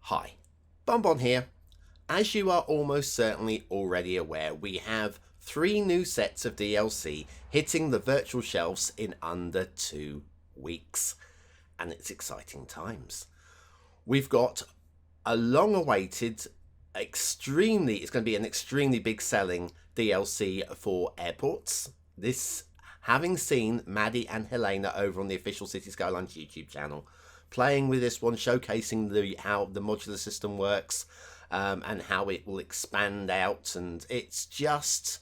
Hi, BonBon here. As you are almost certainly already aware, we have 3 new sets of DLC hitting the virtual shelves in under 2 weeks. And it's exciting times. We've got a long-awaited, it's going to be an extremely big selling DLC for airports. This, having seen Maddie and Helena over on the official Cities Skylines YouTube channel, playing with this one, showcasing how the modular system works and how it will expand out, and it's just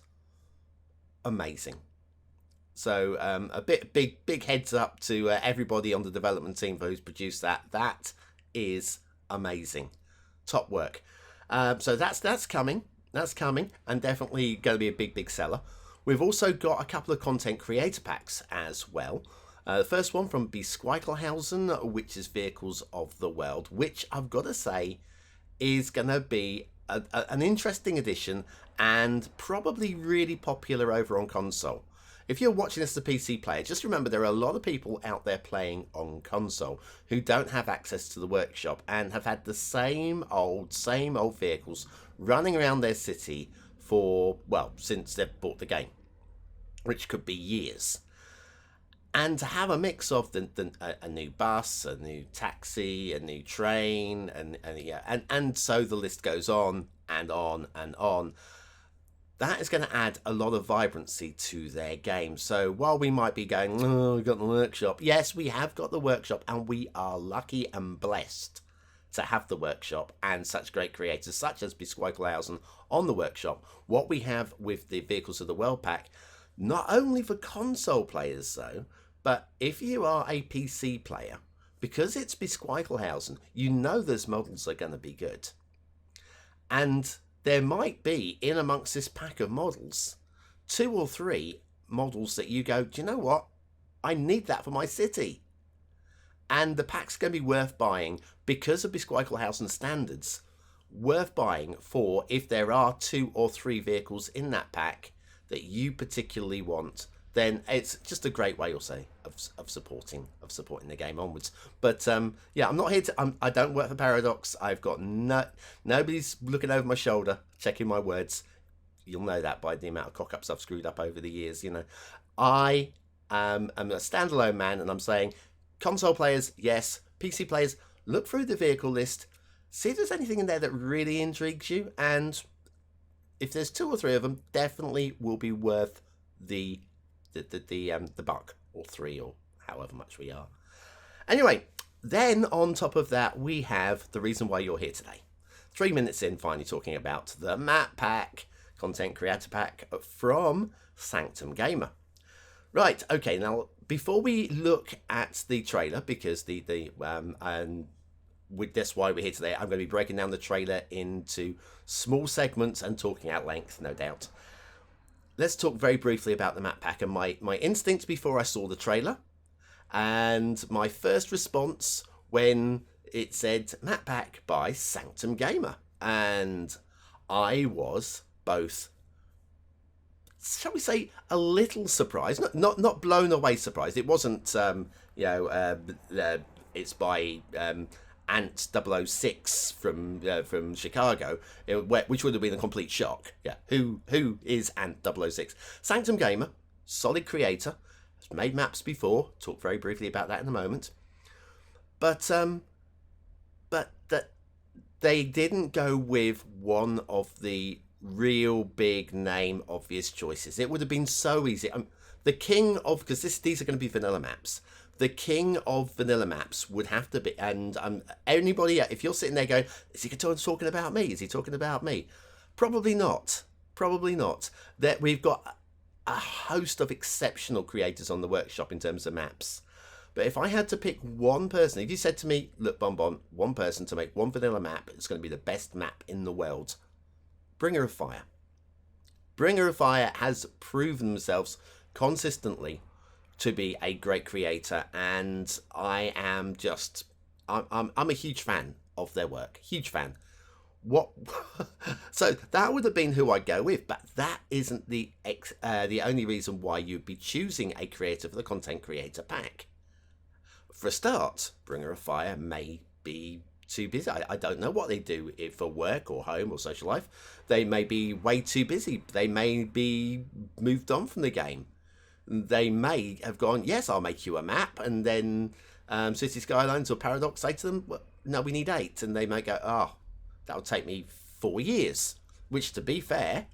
amazing. So a big heads up to everybody on the development team who's produced that. That is amazing, top work. So that's coming. That's coming, and definitely going to be a big seller. We've also got a couple of content creator packs as well. The first one from bsquiklehausen, which is Vehicles of the World, which I've got to say is going to be an interesting addition and probably really popular over on console. If you're watching this as a PC player, just remember there are a lot of people out there playing on console who don't have access to the workshop and have had the same old vehicles running around their city for, well, since they've bought the game, which could be years. And to have a mix of a new bus, a new taxi, a new train, and so the list goes on and on and on. That is going to add a lot of vibrancy to their game. So while we might be going, oh, we've got the workshop. Yes, we have got the workshop, and we are lucky and blessed to have the workshop and such great creators such as bsquiklehausen on the workshop. What we have with the Vehicles of the World pack, not only for console players though, but if you are a PC player, because it's bsquiklehausen, you know those models are going to be good. And there might be, in amongst this pack of models, 2 or 3 models that you go, do you know what? I need that for my city. And the pack's going to be worth buying because of bsquiklehausen standards. Worth buying for if there are 2 or 3 vehicles in that pack that you particularly want. Then it's just a great way, you'll say, of supporting the game onwards. But yeah, I'm not here to. I don't work for Paradox. I've got nobody's looking over my shoulder checking my words. You'll know that by the amount of cock-ups I've screwed up over the years. You know, I am a standalone man, and I'm saying, console players, yes. PC players, look through the vehicle list, see if there's anything in there that really intrigues you, and if there's 2 or 3 of them, definitely will be worth the buck, or 3, or however much we are. Anyway, then on top of that, we have the reason why you're here today. 3 minutes in, finally talking about the Map Pack content creator pack from Sanctum Gamer. Right, okay, now before we look at the trailer, because that's why we're here today, I'm going to be breaking down the trailer into small segments and talking at length, no doubt. Let's talk very briefly about the Map Pack and my instinct before I saw the trailer, and my first response when it said Map Pack by Sanctum Gamer, and I was both, shall we say, a little surprised, not blown away surprised. It wasn't it's by Ant 006 from Chicago, which would have been a complete shock. Yeah, who is Ant 006? Sanctum Gamer, solid creator, has made maps before. Talk very briefly about that in a moment. But that they didn't go with one of the real big name obvious choices. It would have been so easy. The king of, because these are going to be vanilla maps. The king of vanilla maps would have to be, and anybody, if you're sitting there going, is he talking about me? Is he talking about me? Probably not. Probably not. That we've got a host of exceptional creators on the workshop in terms of maps. But if I had to pick one person, if you said to me, look, BonBon, one person to make one vanilla map, it's going to be the best map in the world. Bringer of Fire. Bringer of Fire has proven themselves consistently to be a great creator, and I am just I'm a huge fan of their work. Huge fan. So that would have been who I'd go with, but that isn't the only reason why you'd be choosing a creator for the content creator pack. For a start, Bringer of Fire may be too busy. I don't know what they do for work or home or social life. They may be way too busy. They may be moved on from the game. They may have gone, yes, I'll make you a map, and then Cities Skylines or Paradox say to them, well, no, we need 8, and they might go, oh, that'll take me 4 years. Which, to be fair,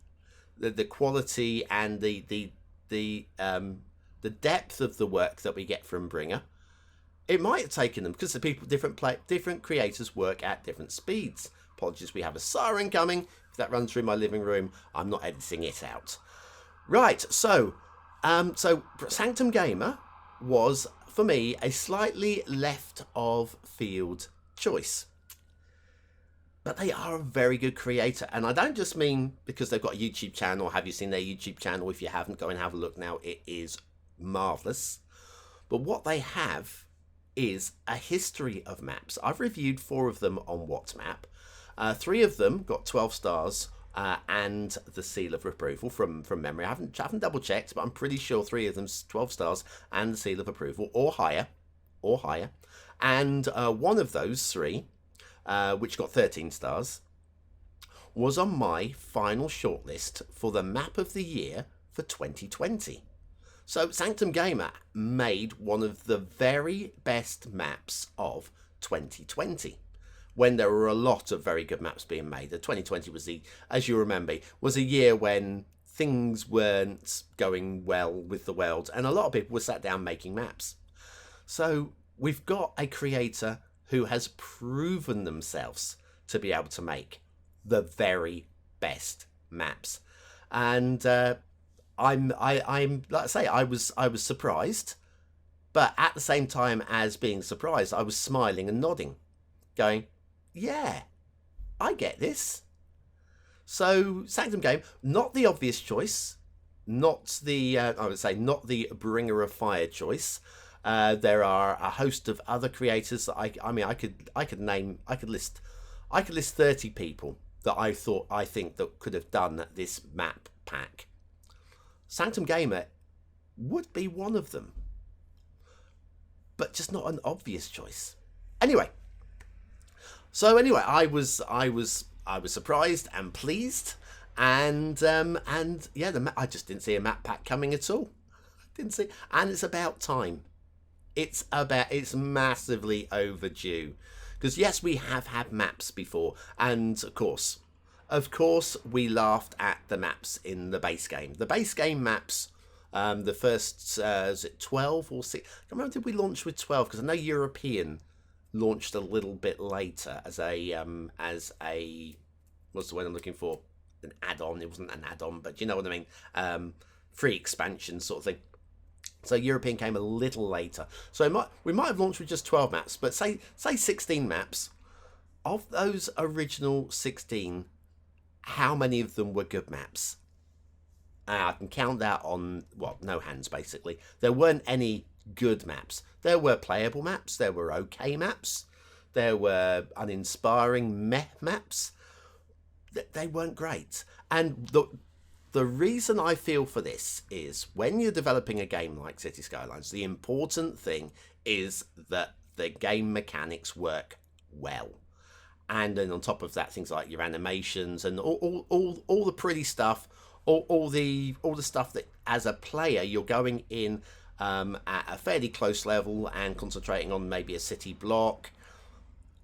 the quality and the depth of the work that we get from Bringer, it might have taken them, because the people, different creators work at different speeds. Apologies, we have a siren coming. If that runs through my living room, I'm not editing it out. Right, so Sanctum Gamer was, for me, a slightly left of field choice. But they are a very good creator, and I don't just mean because they've got a YouTube channel. Have you seen their YouTube channel? If you haven't, go and have a look now. It is marvellous. But what they have is a history of maps. I've reviewed 4 of them on WhatsMap. 3 of them got 12 stars and the seal of approval from memory. I haven't double checked, but I'm pretty sure 3 of them's 12 stars and the seal of approval, or higher. And one of those 3, which got 13 stars, was on my final shortlist for the map of the year for 2020. So Sanctum Gamer made one of the very best maps of 2020, when there were a lot of very good maps being made. The 2020 was as you remember, was a year when things weren't going well with the world, and a lot of people were sat down making maps. So we've got a creator who has proven themselves to be able to make the very best maps, and I'm like I say, I was surprised, but at the same time as being surprised, I was smiling and nodding, going, yeah, I get this. So Sanctum Game, not the obvious choice, not the I would say not the Bringer of Fire choice. There are a host of other creators that I could list 30 people that I think that could have done this map pack. Sanctum Gamer would be one of them, but just not an obvious choice. Anyway, I was surprised and pleased, and yeah, I just didn't see a map pack coming at all. Didn't see, and it's about time. It's massively overdue, because yes, we have had maps before, and of course we laughed at the maps in the base game. The base game maps, the first is it 12 or 6? I can't remember, did we launch with 12? Because I know European launched a little bit later as a what's the word I'm looking for? An add-on. It wasn't an add-on, but you know what I mean. Free expansion sort of thing. So European came a little later. So we might have launched with just 12 maps, but say 16 maps. Of those original 16, how many of them were good maps? I can count that on, well, no hands, basically. There weren't any good maps. There were playable maps. There were okay maps. There were uninspiring meh maps. They weren't great. And the reason I feel for this is when you're developing a game like Cities Skylines, the important thing is that the game mechanics work well. And then on top of that, things like your animations and all the pretty stuff, all the stuff that as a player you're going in at a fairly close level and concentrating on maybe a city block.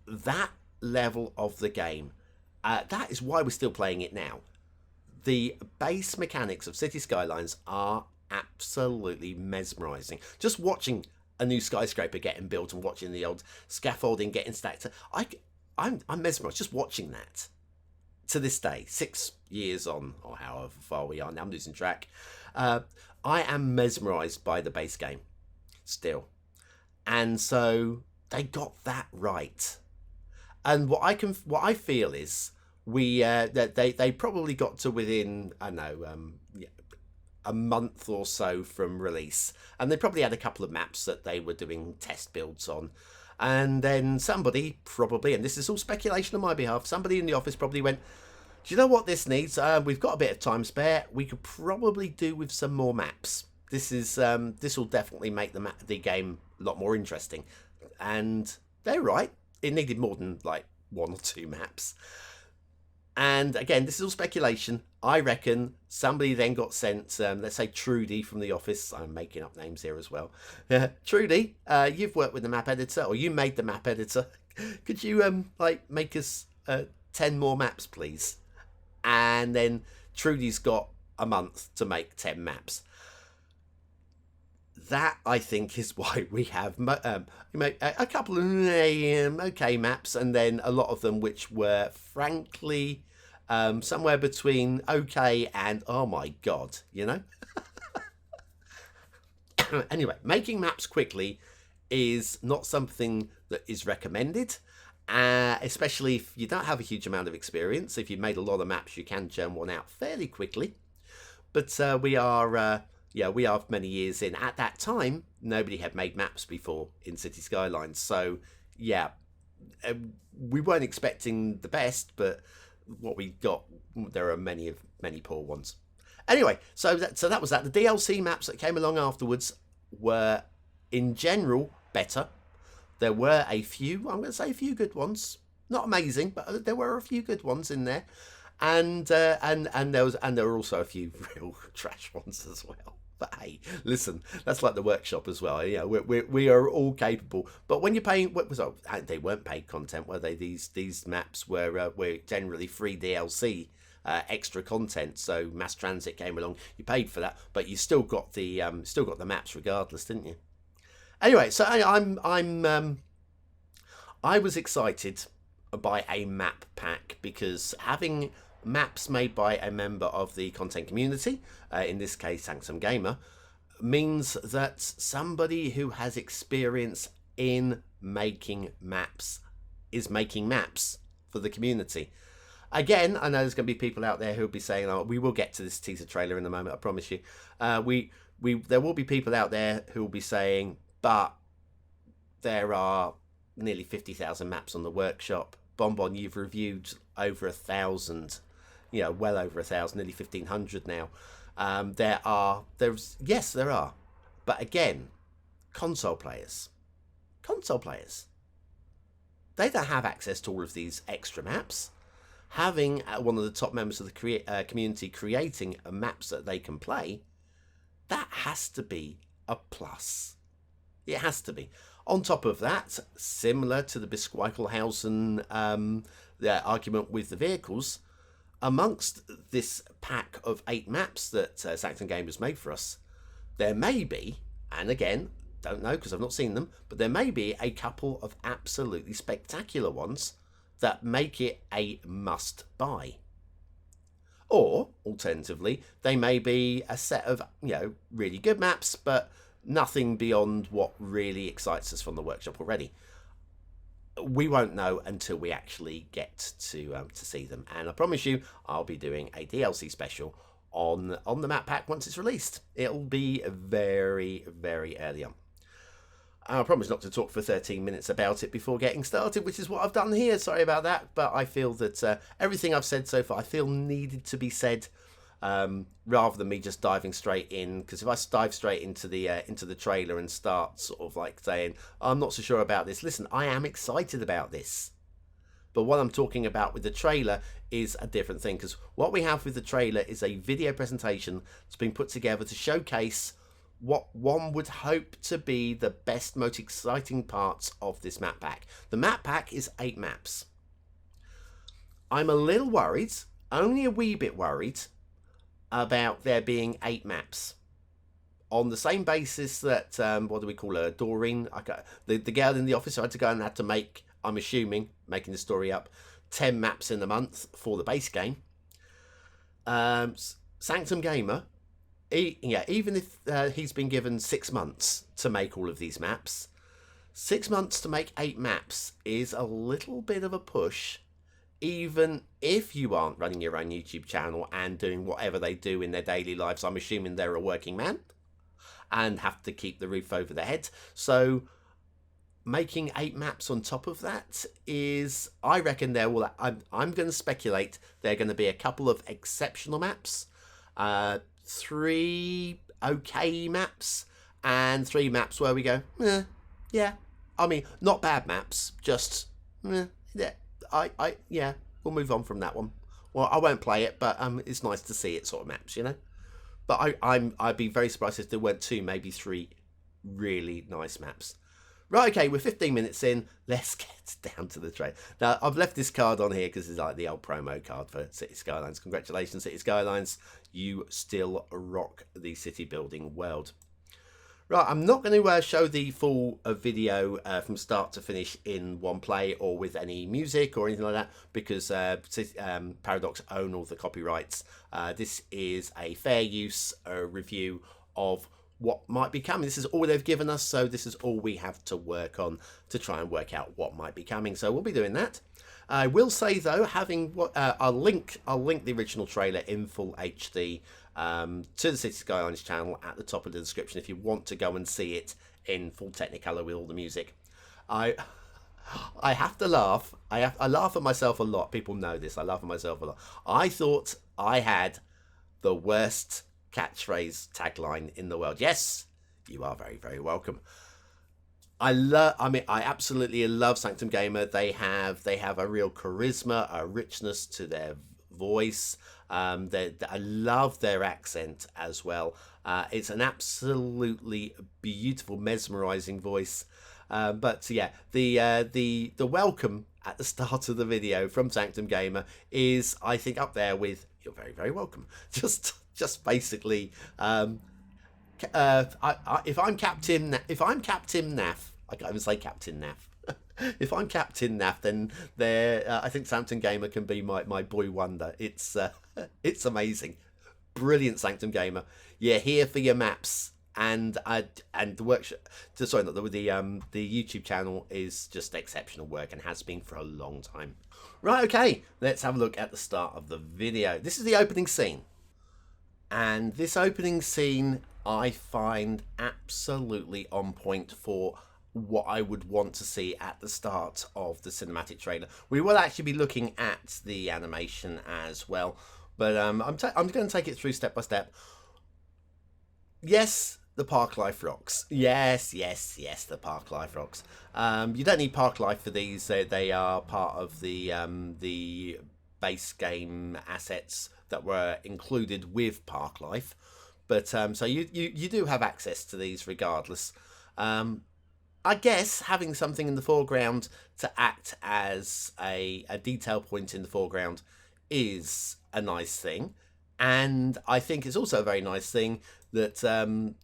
That level of the game, that is why we're still playing it now. The base mechanics of Cities Skylines are absolutely mesmerizing. Just watching a new skyscraper getting built and watching the old scaffolding getting stacked, I'm mesmerized just watching that. To this day, 6 years on, or however far we are now, I'm losing track. I am mesmerized by the base game still, and so they got that right. And what I feel is that they probably got to within, I don't know, a month or so from release, and they probably had a couple of maps that they were doing test builds on. And then somebody probably, and this is all speculation on my behalf, somebody in the office probably went, do you know what this needs? We've got a bit of time spare. We could probably do with some more maps. This will definitely make the game a lot more interesting. And they're right. it needed more than like 1 or 2 maps. And again, this is all speculation. I reckon somebody then got sent, let's say Trudy from The Office. I'm making up names here as well. Trudy, you've worked with the map editor, or you made the map editor. Could you like make us 10 more maps, please? And then Trudy's got a month to make 10 maps. That, I think, is why we have a couple of okay maps, and then a lot of them which were, frankly, somewhere between okay and oh my god, you know? Anyway, making maps quickly is not something that is recommended, especially if you don't have a huge amount of experience. If you've made a lot of maps, you can churn one out fairly quickly. But we are many years in. At that time, nobody had made maps before in Cities Skylines. So, yeah, we weren't expecting the best, but what we got, there are many poor ones. Anyway, so that was that. The DLC maps that came along afterwards were, in general, better. There were a few, I'm going to say a few good ones. Not amazing, but there were a few good ones in there. And there were also a few real trash ones as well. But hey, listen, that's like the workshop as well. Yeah, we are all capable. But when you're paying, they weren't paid content, were they? These maps were generally free DLC, extra content. So Mass Transit came along, you paid for that, but you still got the maps regardless, didn't you? Anyway, so I was excited by a map pack because having maps made by a member of the content community, in this case Sanctum Gamer, means that somebody who has experience in making maps is making maps for the community. Again, I know there's going to be people out there who'll be saying, oh, we will get to this teaser trailer in a moment, I promise you. There will be people out there who will be saying, but there are nearly 50,000 maps on the workshop. BonBonB, you've reviewed over 1,000, well over 1,000, nearly 1,500 now. There are. But again, console players, they don't have access to all of these extra maps. Having one of the top members of the community creating maps that they can play, that has to be a plus. It has to be. On top of that, similar to the bsquiklehausen the argument with the vehicles, amongst this pack of 8 maps that Sanctum Gamer has made for us, there may be, and again, don't know because I've not seen them, but there may be a couple of absolutely spectacular ones that make it a must-buy. Or, alternatively, they may be a set of, really good maps, but nothing beyond what really excites us from the workshop already. We won't know until we actually get to see them. And I promise you, I'll be doing a DLC special on the map pack once it's released. It'll be very, very early on. I promise not to talk for 13 minutes about it before getting started, which is what I've done here. Sorry about that, but I feel that everything I've said so far, I feel needed to be said, rather than me just diving straight in. Because if I dive straight into the trailer and start sort of like saying, I'm not so sure about this, listen, I am excited about this. But what I'm talking about with the trailer is a different thing, because what we have with the trailer is a video presentation that's been put together to showcase what one would hope to be the best, most exciting parts of this map pack. The map pack is 8 maps. I'm a little worried, only a wee bit worried, about there being 8 maps. On the same basis that, what do we call her, Doreen, the girl in the office who had to go and had to make, I'm assuming, making the story up, 10 maps in a month for the base game. Sanctum Gamer, even if he's been given 6 months to make all of these maps, 6 months to make 8 maps is a little bit of a push, even if you aren't running your own YouTube channel and doing whatever they do in their daily lives. I'm assuming they're a working man and have to keep the roof over their head. So making 8 maps on top of that is, I reckon there will, I'm going to speculate, there are going to be a couple of exceptional maps, 3 okay maps, and 3 maps where we go, yeah. I mean, not bad maps, just yeah, yeah, we'll move on from that one. Well, I won't play it, but it's nice to see it sort of maps, you know. But I'd be very surprised if there weren't two, maybe three really nice maps. Right, okay, we're 15 minutes in. Let's get down to the trade. Now, I've left this card on here because it's like the old promo card for Cities Skylines. Congratulations, Cities Skylines. You still rock the city building world. Right, I'm not going to show the full video from start to finish in one play or with any music or anything like that because Paradox own all the copyrights. This is a fair use review of what might be coming. This is all they've given us, so this is all we have to work on to try and work out what might be coming. So we'll be doing that. I will say though, having I'll link the original trailer in full HD to the Cities Skylines channel at the top of the description if you want to go and see it in full Technicolor with all the music. I have to laugh. I laugh at myself a lot. People know this. I laugh at myself a lot. I thought I had the worst catchphrase tagline in the world. Yes, you are very, very welcome. I absolutely love Sanctum Gamer. They have a real charisma, a richness to their voice. I love their accent as well. It's an absolutely beautiful, mesmerizing voice. But yeah, the welcome at the start of the video from Sanctum Gamer is, I think, up there with "You're very, very welcome." Just basically, if I'm Captain Naff, I can't even say Captain Naff. If I'm Captain Naff, then I think Sanctum Gamer can be my boy wonder. It's amazing, brilliant Sanctum Gamer. You're here for your maps, and the workshop. Sorry, not the YouTube channel is just exceptional work and has been for a long time. Right, okay, let's have a look at the start of the video. This is the opening scene. And this opening scene I find absolutely on point for what I would want to see at the start of the cinematic trailer. We will actually be looking at the animation as well, but I'm going to take it through step by step. Yes, the park life rocks. Yes, the park life rocks. You don't need park life for these. They are part of the base game assets that were included with park life, but so you do have access to these regardless. I guess having something in the foreground to act as a detail point in the foreground is a nice thing, and I think it's also a very nice thing that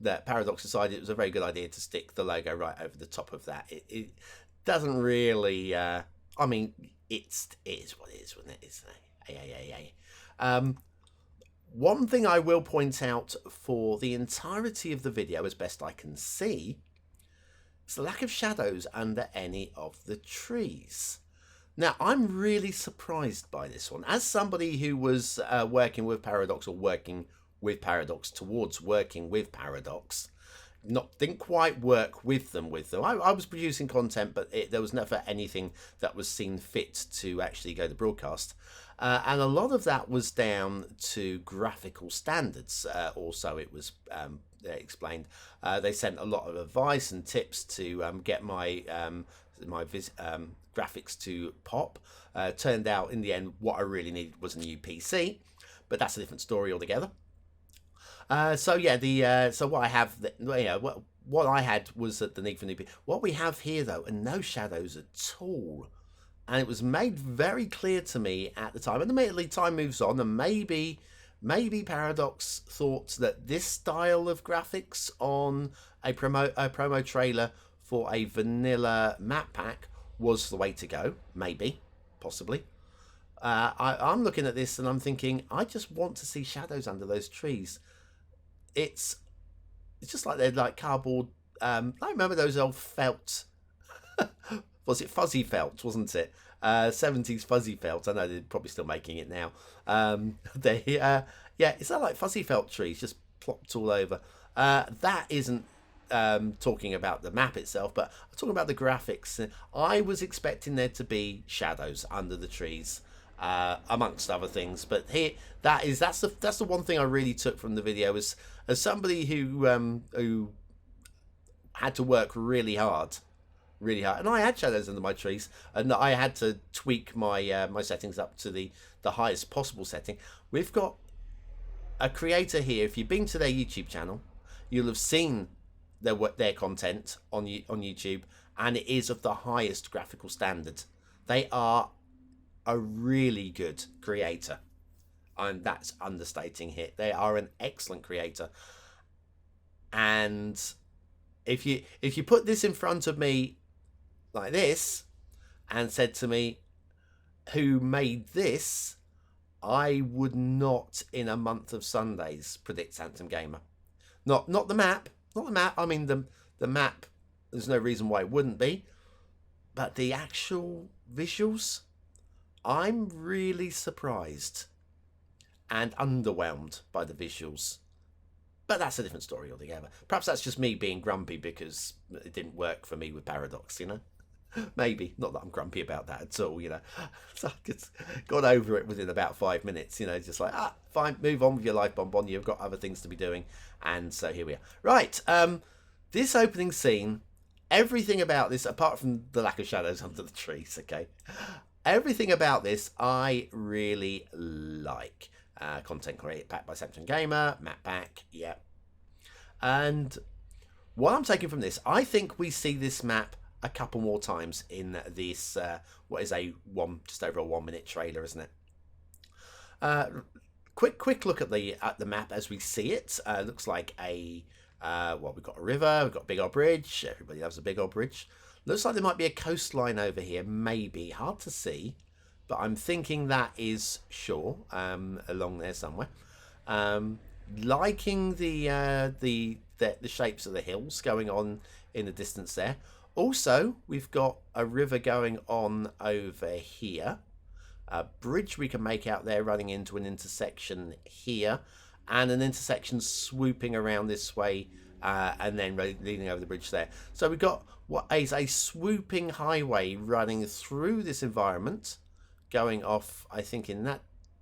that Paradox decided it was a very good idea to stick the logo right over the top of that. It doesn't really I mean, it is what it is, wouldn't it? It's one thing I will point out for the entirety of the video, as best I can see, is the lack of shadows under any of the trees. Now, I'm really surprised by this one. As somebody who was working with Paradox, or working with Paradox towards working with Paradox, didn't quite work with them. I was producing content, but there was never anything that was seen fit to actually go to broadcast. And a lot of that was down to graphical standards. Also, it was explained. They sent a lot of advice and tips to get my graphics to pop. Turned out in the end, what I really needed was a new PC, but that's a different story altogether. So yeah, so what I have, what I had was the need for new PC. What we have here though, are no shadows at all. And it was made very clear to me at the time, and immediately time moves on, and maybe Paradox thought that this style of graphics on a promo trailer for a vanilla map pack was the way to go. Maybe, possibly. I'm looking at this and I'm thinking, I just want to see shadows under those trees. It's just like they're like cardboard. I remember those old felt. Was it fuzzy felt, wasn't it? 70s fuzzy felt. I know they're probably still making it now. Yeah, it's like fuzzy felt trees just plopped all over. That isn't talking about the map itself, but I'm talking about the graphics. I was expecting there to be shadows under the trees, amongst other things. But here, that's the one thing I really took from the video, as somebody who had to work really hard really hard. And I had shadows under my trees, and I had to tweak my my settings up to the highest possible setting. We've got a creator here. If you've been to their YouTube channel, you'll have seen their content on YouTube, and it is of the highest graphical standard. They are a really good creator, and that's understating here. They are an excellent creator. And if you put this in front of me like this and said to me, who made this, I would not in a month of Sundays predict Sanctum Gamer. Not the map. Not the map. I mean the map, there's no reason why it wouldn't be. But the actual visuals, I'm really surprised and underwhelmed by the visuals. But that's a different story altogether. Perhaps that's just me being grumpy because it didn't work for me with Paradox, you know? Maybe. Not that I'm grumpy about that at all, you know. So I just got over it within about 5 minutes, you know, just like, fine, move on with your life, BonBonB. You've got other things to be doing. And so here we are. Right, this opening scene, everything about this, apart from the lack of shadows under the trees, okay? Everything about this I really like. Content created pack by Sanctum Gamer, Map Pack, yeah. And what I'm taking from this, I think we see this map a couple more times in this, what is just over a 1 minute trailer, isn't it? Quick look at the map as we see it. Looks like we've got a river, we've got a big old bridge. Everybody loves a big old bridge. Looks like there might be a coastline over here, maybe. Hard to see. But I'm thinking that is shore, along there somewhere. Liking the shapes of the hills going on in the distance there. Also, we've got a river going on over here. A bridge we can make out there running into an intersection here. And an intersection swooping around this way and then leading over the bridge there. So we've got what is a swooping highway running through this environment. Going off, I think,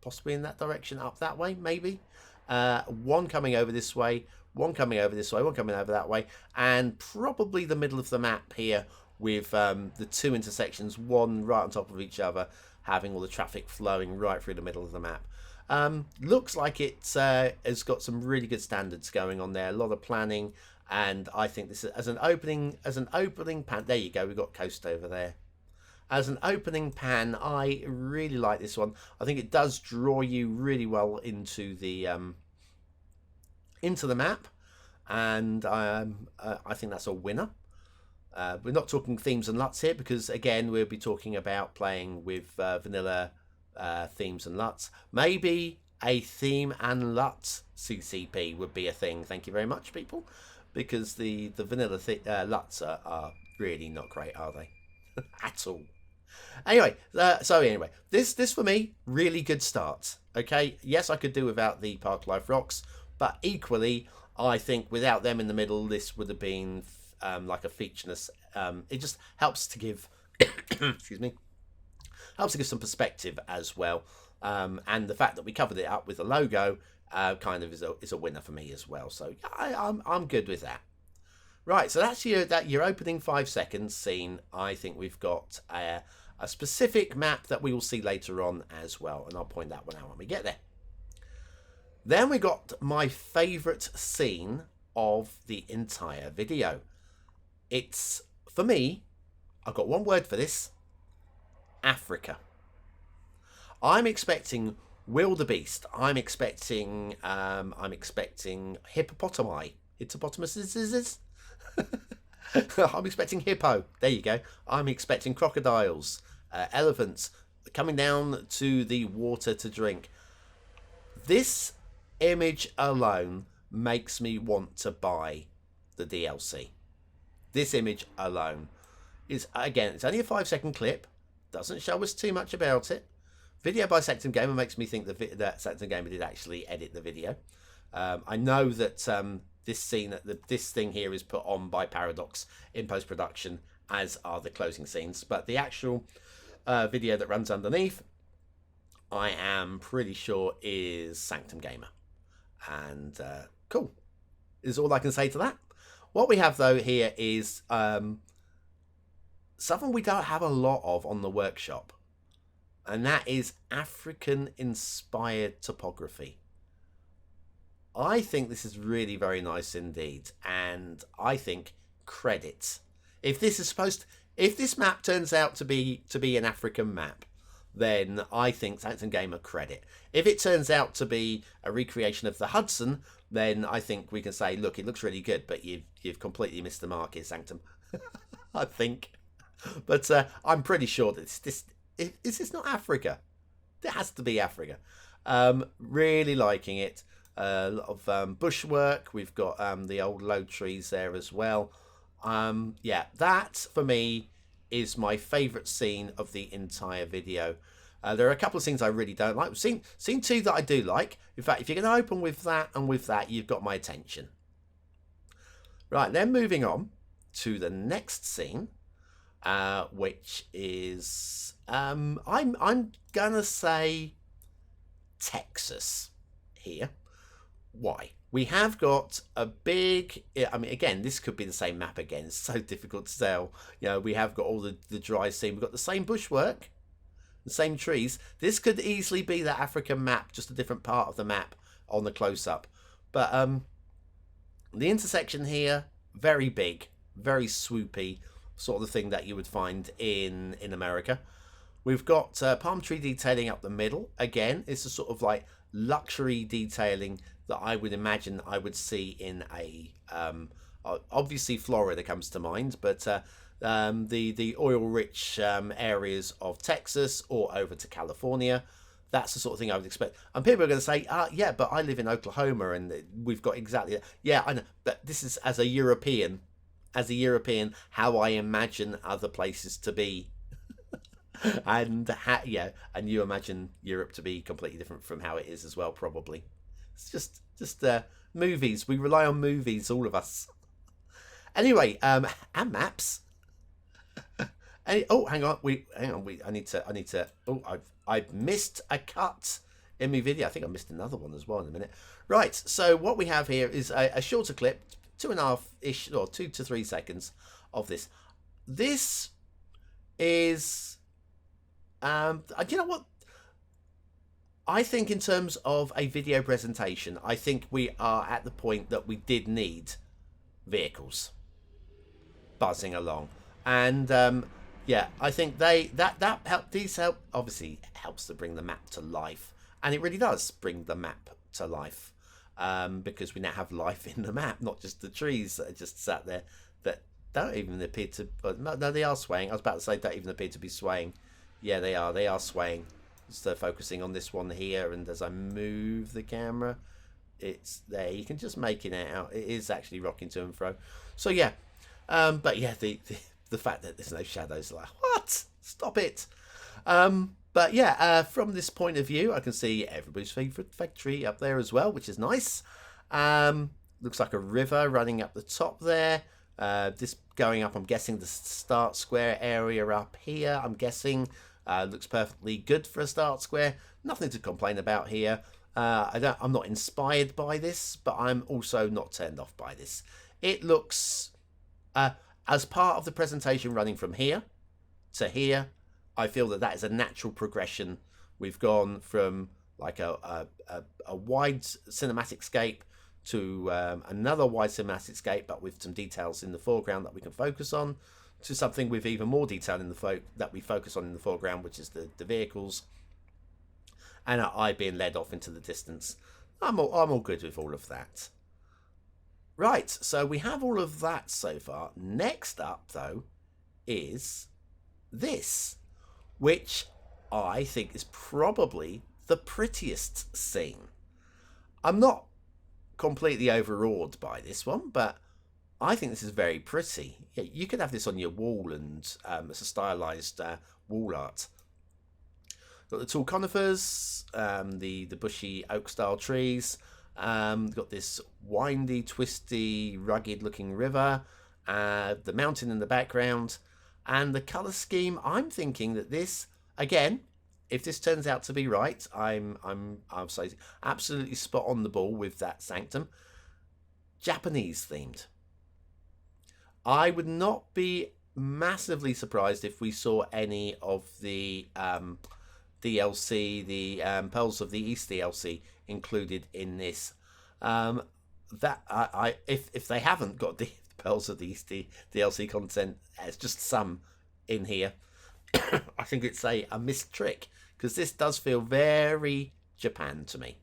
possibly in that direction, up that way, maybe. One coming over this way, one coming over this way, one coming over that way, and probably the middle of the map here with the two intersections, one right on top of each other, having all the traffic flowing right through the middle of the map. Looks like it has got some really good standards going on there, a lot of planning, and I think this is as an opening pan. There you go, we've got coast over there. As an opening pan, I really like this one. I think it does draw you really well into the map, and I think that's a winner. We're not talking themes and LUTs here because, again, we'll be talking about playing with vanilla themes and LUTs. Maybe a theme and LUT CCP would be a thing. Thank you very much, people, because the vanilla LUTs are really not great, are they? At all. Anyway, this for me, really good start. Okay, yes, I could do without the Park Life Rocks, but equally, I think without them in the middle, this would have been like a featureless. It just helps to give, excuse me, helps to give some perspective as well. And the fact that we covered it up with a logo kind of is a winner for me as well. So I'm good with that. Right, so that's your opening 5 seconds scene. I think we've got a specific map that we will see later on as well, and I'll point that one out when we get there. Then we got my favourite scene of the entire video. It's, for me, I've got one word for this: Africa. I'm expecting wildebeest. I'm expecting hippopotamuses. I'm expecting hippo. There you go. I'm expecting crocodiles, elephants coming down to the water to drink. This image alone makes me want to buy the DLC. This image alone is, again, it's only a 5-second clip. Doesn't show us too much about it. Video by Sanctum Gamer makes me think that Sanctum Gamer did actually edit the video. I know that this thing here is put on by Paradox in post-production, as are the closing scenes. But the actual video that runs underneath, I am pretty sure is Sanctum Gamer. And cool, is all I can say to that. What we have though here is something we don't have a lot of on the workshop, and that is African-inspired topography. I think this is really very nice indeed, and I think credit. If this map turns out to be an African map, then I think Sanctum Gamer credit. If it turns out to be a recreation of the Hudson, then I think we can say, look, it looks really good, but you've completely missed the mark here, Sanctum. I think, but I'm pretty sure that is this not Africa? It has to be Africa. Really liking it. A lot of bushwork. We've got the old low trees there as well. Yeah, that for me is my favourite scene of the entire video. There are a couple of scenes I really don't like. Scene 2 that I do like. In fact, if you're going to open with that and with that, you've got my attention. Right, then moving on to the next scene, which is I'm gonna say Texas here. Why? We have got a big, I mean, again, this could be the same map again. It's so difficult to tell. You know, we have got all the dry scene. We've got the same bushwork, the same trees. This could easily be the African map, just a different part of the map on the close-up. But the intersection here, very big, very swoopy, sort of the thing that you would find in America. We've got palm tree detailing up the middle. Again, it's a sort of like luxury detailing that I would imagine I would see in a obviously Florida comes to mind, but the oil-rich areas of Texas or over to California. That's the sort of thing I would expect. And people are going to say, yeah, but I live in Oklahoma and we've got exactly that. Yeah, I know, but this is as a European, how I imagine other places to be. And and you imagine Europe to be completely different from how it is as well, probably. It's just movies. We rely on movies, all of us. Anyway, and maps. Oh, hang on. I need to. Oh, I've missed a cut in my video. I think I missed another one as well in a minute. Right. So what we have here is a shorter clip, 2.5-ish or 2 to 3 seconds of this. This is. Do you know what? I think in terms of a video presentation, I think we are at the point that we did need vehicles buzzing along, and yeah, I think these help obviously helps to bring the map to life, and it really does bring the map to life, because we now have life in the map, not just the trees that are just sat there that don't even appear to. No, they are swaying. I was about to say don't even appear to be swaying. Yeah, they are. They are swaying. So focusing on this one here, and as I move the camera, it's there. You can just make it out. It is actually rocking to and fro. So yeah, but yeah, the fact that there's no shadows, like what? Stop it. But yeah, from this point of view, I can see everybody's favourite factory up there as well, which is nice. Looks like a river running up the top there. This going up, I'm guessing the start square area up here. I'm guessing. Looks perfectly good for a start square. Nothing to complain about here. I'm not inspired by this, but I'm also not turned off by this. It looks, as part of the presentation running from here to here, I feel that is a natural progression. We've gone from like a wide cinematic scape to another wide cinematic scape, but with some details in the foreground that we can focus on, to something with even more detail in that we focus on in the foreground, which is the vehicles, and our eye being led off into the distance. I'm all good with all of that. Right, so we have all of that so far. Next up, though, is this, which I think is probably the prettiest scene. I'm not completely overawed by this one, but I think this is very pretty. Yeah, you could have this on your wall, and it's a stylized wall art. Got the tall conifers, the bushy oak style trees. Got this windy, twisty, rugged looking river, the mountain in the background, and the color scheme. I'm thinking that this, again, if this turns out to be right, I'm absolutely spot on the ball with that Sanctum. Japanese themed. I would not be massively surprised if we saw any of the DLC, the Pearls of the East DLC included in this. That if they haven't got the Pearls of the East DLC content, it's just some in here. I think it's a missed trick, because this does feel very Japan to me.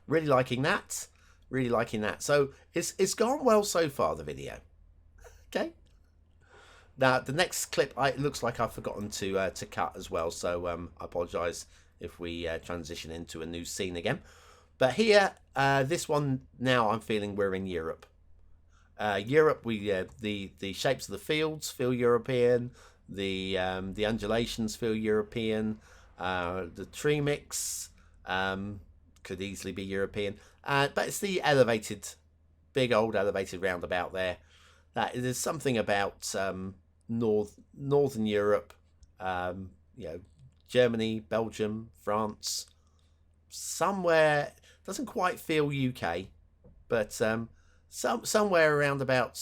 Really liking that. Really liking that. So it's gone well so far, the video. Okay. Now the next clip, it looks like I've forgotten to cut as well. So I apologise if we transition into a new scene again. But here, this one now, I'm feeling we're in Europe. Europe, the shapes of the fields feel European. The undulations feel European. The tree mix could easily be European. But it's the elevated, big old elevated roundabout there. There's something about Northern Europe, Germany, Belgium, France, somewhere, doesn't quite feel UK, but somewhere around about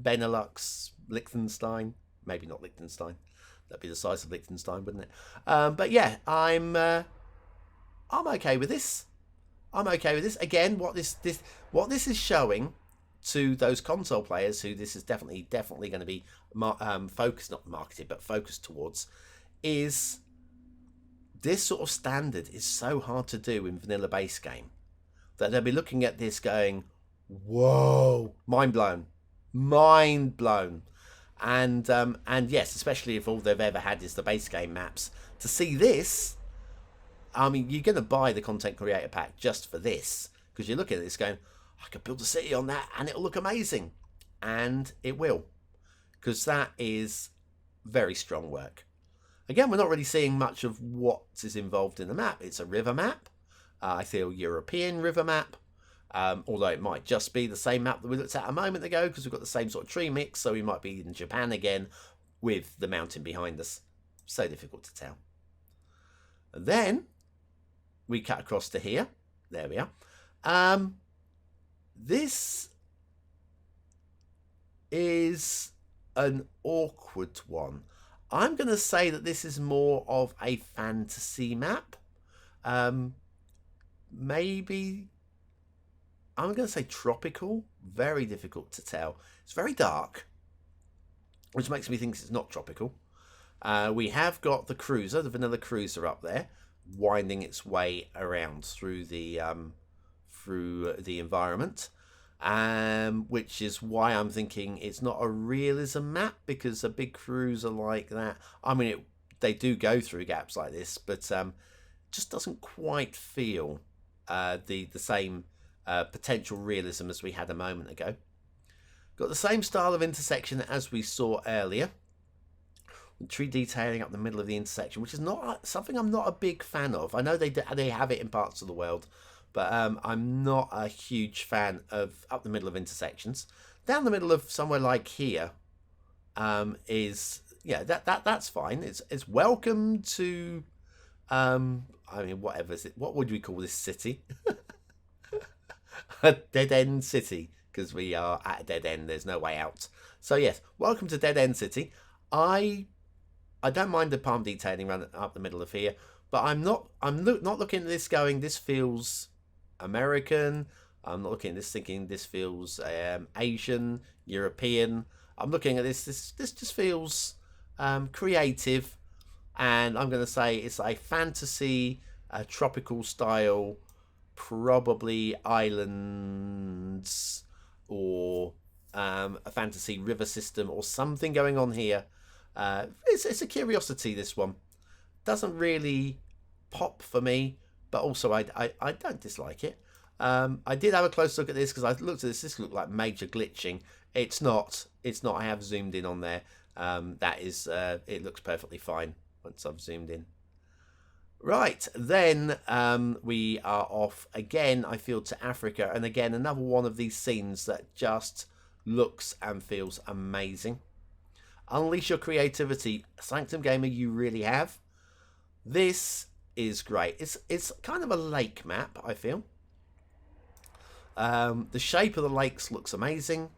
Benelux, Liechtenstein, maybe not Liechtenstein, that'd be the size of Liechtenstein, wouldn't it? But yeah, I'm okay with this. I'm okay with this. Again, what this is showing to those console players who this is definitely going to be focused, not marketed, but focused towards, is this sort of standard is so hard to do in vanilla base game that they'll be looking at this going, whoa, mind blown. And yes, especially if all they've ever had is the base game maps, to see this, I mean, you're going to buy the content creator pack just for this, because you look at this going, I could build a city on that and it'll look amazing. And it will, because that is very strong work. Again, we're not really seeing much of what is involved in the map. It's a river map. I feel European river map. Although it might just be the same map that we looked at a moment ago, because we've got the same sort of tree mix, so we might be in Japan again with the mountain behind us. So difficult to tell. And then we cut across to here. There we are. This is an awkward one. I'm going to say that this is more of a fantasy map. Maybe I'm going to say tropical. Very difficult to tell. It's very dark, which makes me think it's not tropical. We have got the cruiser, the vanilla cruiser up there, winding its way around through the environment, which is why I'm thinking it's not a realism map, because a big cruiser like that, I mean, they do go through gaps like this, but just doesn't quite feel the same potential realism as we had a moment ago. Got the same style of intersection as we saw earlier. Tree detailing up the middle of the intersection, which is not something I'm not a big fan of. I know they have it in parts of the world, but I'm not a huge fan of up the middle of intersections. Down the middle of somewhere like here is, yeah, that's fine. It's welcome to I mean, whatever is it? What would we call this city? A dead end city, because we are at a dead end. There's no way out. So yes, welcome to Dead End City. I don't mind the palm detailing around up the middle of here, but I'm not looking at this going, this feels American. I'm not looking at this thinking this feels Asian, European. I'm looking at this just feels creative, and I'm going to say it's a fantasy, tropical style, probably islands, or a fantasy river system or something going on here. It's a curiosity, this one. Doesn't really pop for me, but also I don't dislike it. I did have a close look at this, because I looked at this looked like major glitching. It's not. I have zoomed in on there. That is, it looks perfectly fine once I've zoomed in. Right, then we are off again, I feel, to Africa, and again another one of these scenes that just looks and feels amazing. Unleash your creativity, Sanctum Gamer, you really have. This is great. It's kind of a lake map, I feel. The shape of the lakes looks amazing.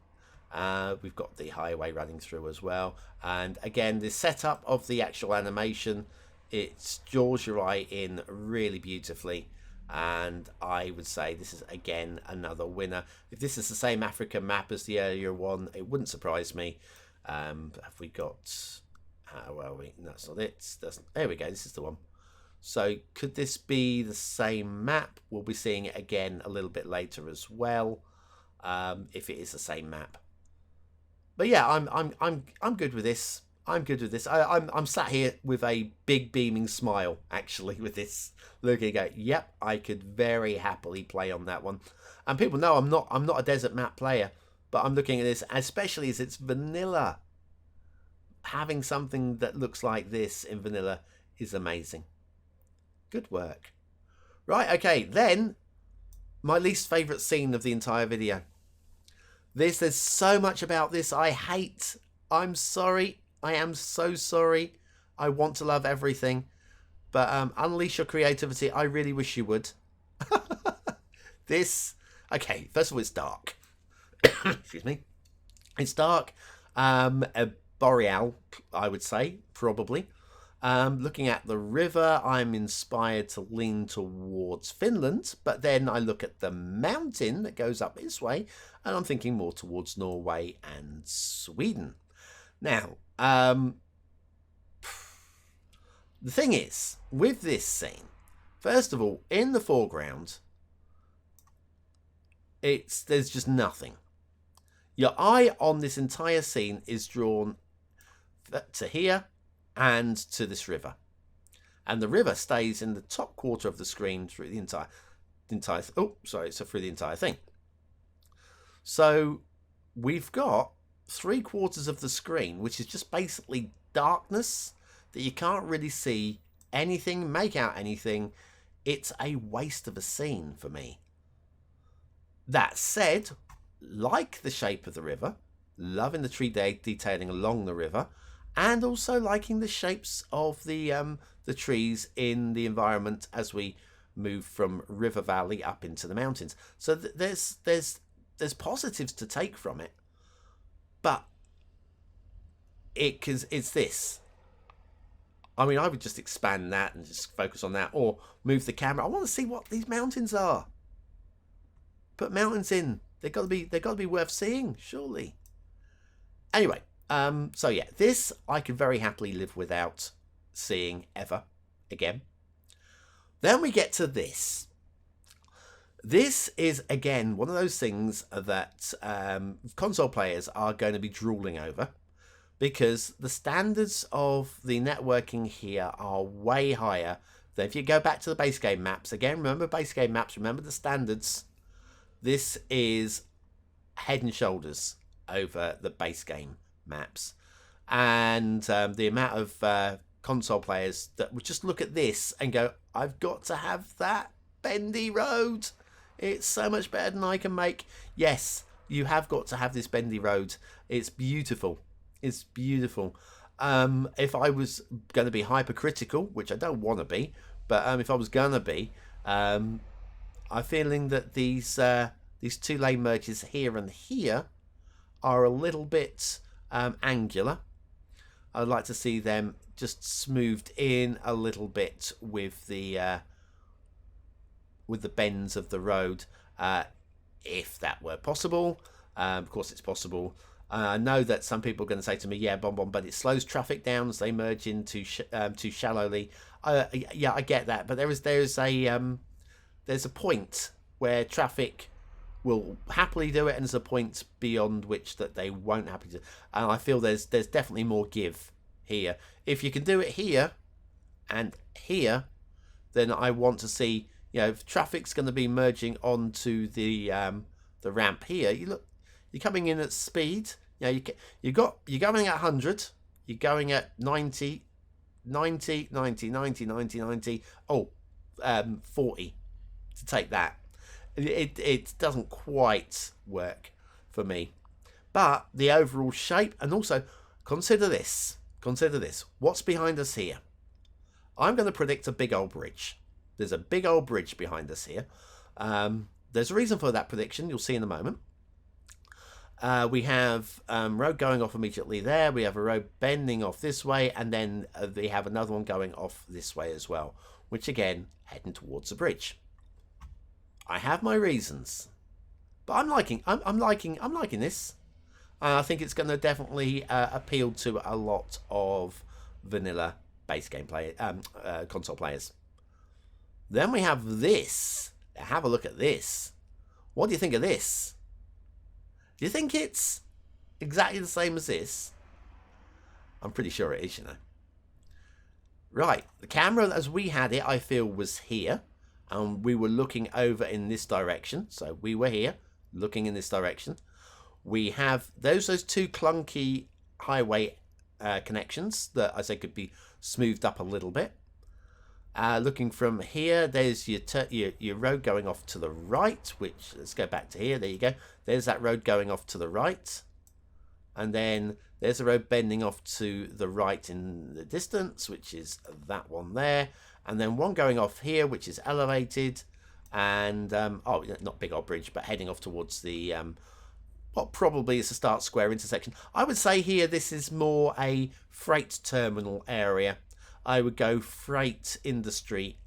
We've got the highway running through as well. And again, the setup of the actual animation, it draws your eye in really beautifully. And I would say this is, again, another winner. If this is the same African map as the earlier one, it wouldn't surprise me. Have we got... How are we? No, that's not it. There we go. This is the one. So could this be the same map? We'll be seeing it again a little bit later as well, if it is the same map. But yeah, I'm good with this. I'm good with this. I'm sat here with a big beaming smile, actually, with this. Looking at, yep, I could very happily play on that one. And people know I'm not a desert map player, but I'm looking at this, especially as it's vanilla. Having something that looks like this in vanilla is amazing. Good work. Right, okay, then my least favourite scene of the entire video. There's so much about this I hate. I'm sorry. I am so sorry. I want to love everything. But unleash your creativity. I really wish you would. This... Okay, first of all, it's dark. Excuse me. It's dark. Boreal, I would say, probably. Looking at the river, I'm inspired to lean towards Finland, but then I look at the mountain that goes up this way, and I'm thinking more towards Norway and Sweden. Now, the thing is, with this scene, first of all, in the foreground, there's just nothing. Your eye on this entire scene is drawn to here and to this river, and the river stays in the top quarter of the screen through the entire through the entire thing. So we've got 3/4 of the screen, which is just basically darkness that you can't really see anything, make out anything. It's a waste of a scene for me. That said, like the shape of the river, loving the tree detailing along the river, and also liking the shapes of the trees in the environment as we move from river valley up into the mountains. So there's positives to take from it, but it's this. I mean, I would just expand that and just focus on that, or move the camera. I want to see what these mountains are. Put mountains in. They've got to be worth seeing, surely. Anyway, so yeah, this I could very happily live without seeing ever again. Then we get to this. This is, again, one of those things that console players are going to be drooling over, because the standards of the networking here are way higher than if you go back to the base game maps. Again, remember base game maps, remember the standards. This is head and shoulders over the base game maps. And the amount of console players that would just look at this and go, I've got to have that bendy road. It's so much better than I can make. Yes, you have got to have this bendy road. It's beautiful. It's beautiful. If I was going to be hypercritical, which I don't want to be, but if I was going to be, I'm feeling that these 2 lane merges here and here are a little bit angular. I'd like to see them just smoothed in a little bit with the bends of the road, if that were possible. Of course, it's possible. I know that some people are going to say to me, yeah, BonBonB, but it slows traffic down as they merge in too shallowly. Yeah, I get that, but there's a point where traffic will happily do it, and there's a point beyond which that they won't happily do. And I feel there's definitely more give here. If you can do it here and here, then I want to see, if traffic's going to be merging onto the ramp here. You're coming in at speed. You're going at 100. You're going at 90, 90, 90, 90, 90, 90. 40 to take that. It doesn't quite work for me. But the overall shape, and also consider this. What's behind us here? I'm going to predict a big old bridge. There's a big old bridge behind us here. There's a reason for that prediction. You'll see in a moment. We have road going off immediately there. We have a road bending off this way, and then we have another one going off this way as well, which again heading towards a bridge. I have my reasons, but I'm liking this. I think it's going to definitely appeal to a lot of vanilla base game console players. Then we have this. Have a look at this. What do you think of this? Do you think it's exactly the same as this? I'm pretty sure it is, you know. Right, the camera as we had it, I feel, was here. And we were looking over in this direction. So we were here, looking in this direction. We have those two clunky highway connections that I say could be smoothed up a little bit. Looking from here, there's your road going off to the right, which, let's go back to here. There you go. There's that road going off to the right. And then there's a road bending off to the right in the distance, which is that one there. And then one going off here, which is elevated. And, oh, not big old bridge, but heading off towards the, what probably is a start square intersection. I would say here this is more a freight terminal area. I would go freight industry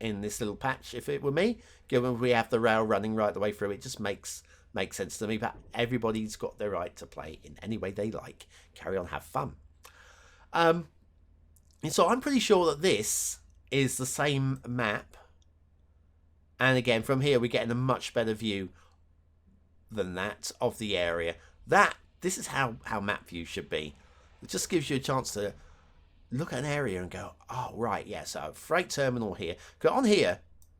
in this little patch if it were me. Given we have the rail running right the way through, it just makes sense to me. But everybody's got their right to play in any way they like. Carry on, have fun. And so I'm pretty sure that this is the same map. And again, from here, we're getting a much better view than that of the area. This is how map view should be. It just gives you a chance to look at an area and go, oh, right, yeah, so freight terminal here. Because on here,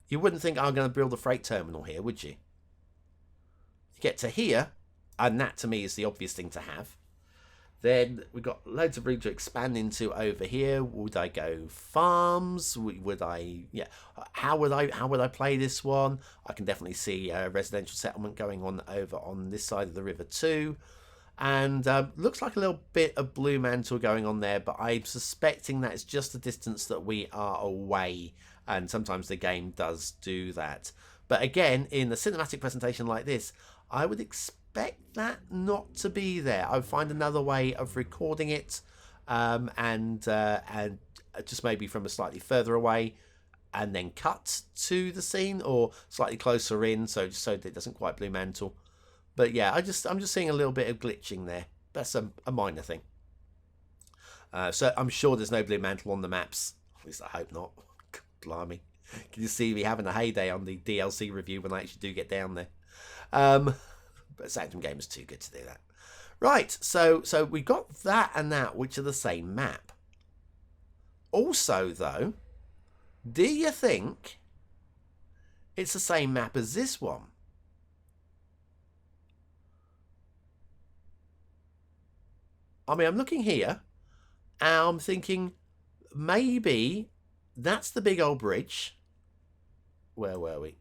you wouldn't think I'm going to build a freight terminal here, would you? You get to here, and that to me is the obvious thing to have. Then we've got loads of room to expand into over here. Would I go farms? Would I, yeah, how would I play this one? I can definitely see a residential settlement going on over on this side of the river too. And looks like a little bit of blue mantle going on there, but I'm suspecting that it's just the distance that we are away. And sometimes the game does do that. But again, in a cinematic presentation like this, I would expect that not to be there. I would find another way of recording it, and just maybe from a slightly further away, and then cut to the scene, or slightly closer in, so that it doesn't quite blue mantle. But yeah, I'm just seeing a little bit of glitching there. That's a minor thing. So I'm sure there's no blue mantle on the maps. At least I hope not. Blimey. Can you see me having a heyday on the DLC review when I actually do get down there? But Sanctum Gamer's too good to do that. Right, so we got that and that, which are the same map. Also, though, do you think it's the same map as this one? I mean, I'm looking here, and I'm thinking maybe that's the big old bridge. Where were we?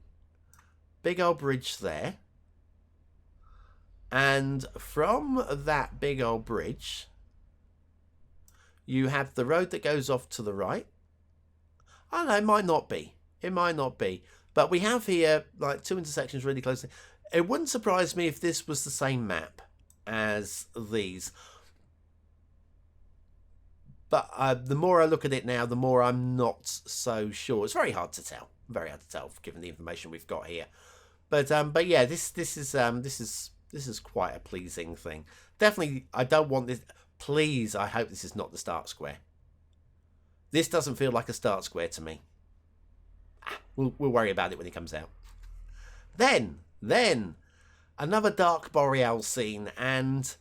Big old bridge there. And from that big old bridge, you have the road that goes off to the right. I don't know, it might not be. It might not be. But we have here, like, two intersections really close. It wouldn't surprise me if this was the same map as these. But the more I look at it now, the more I'm not so sure. It's very hard to tell. Very hard to tell, given the information we've got here. But yeah, this is quite a pleasing thing. Definitely, I don't want this. Please, I hope this is not the start square. This doesn't feel like a start square to me. We'll worry about it when it comes out. Then another dark Boreal scene, and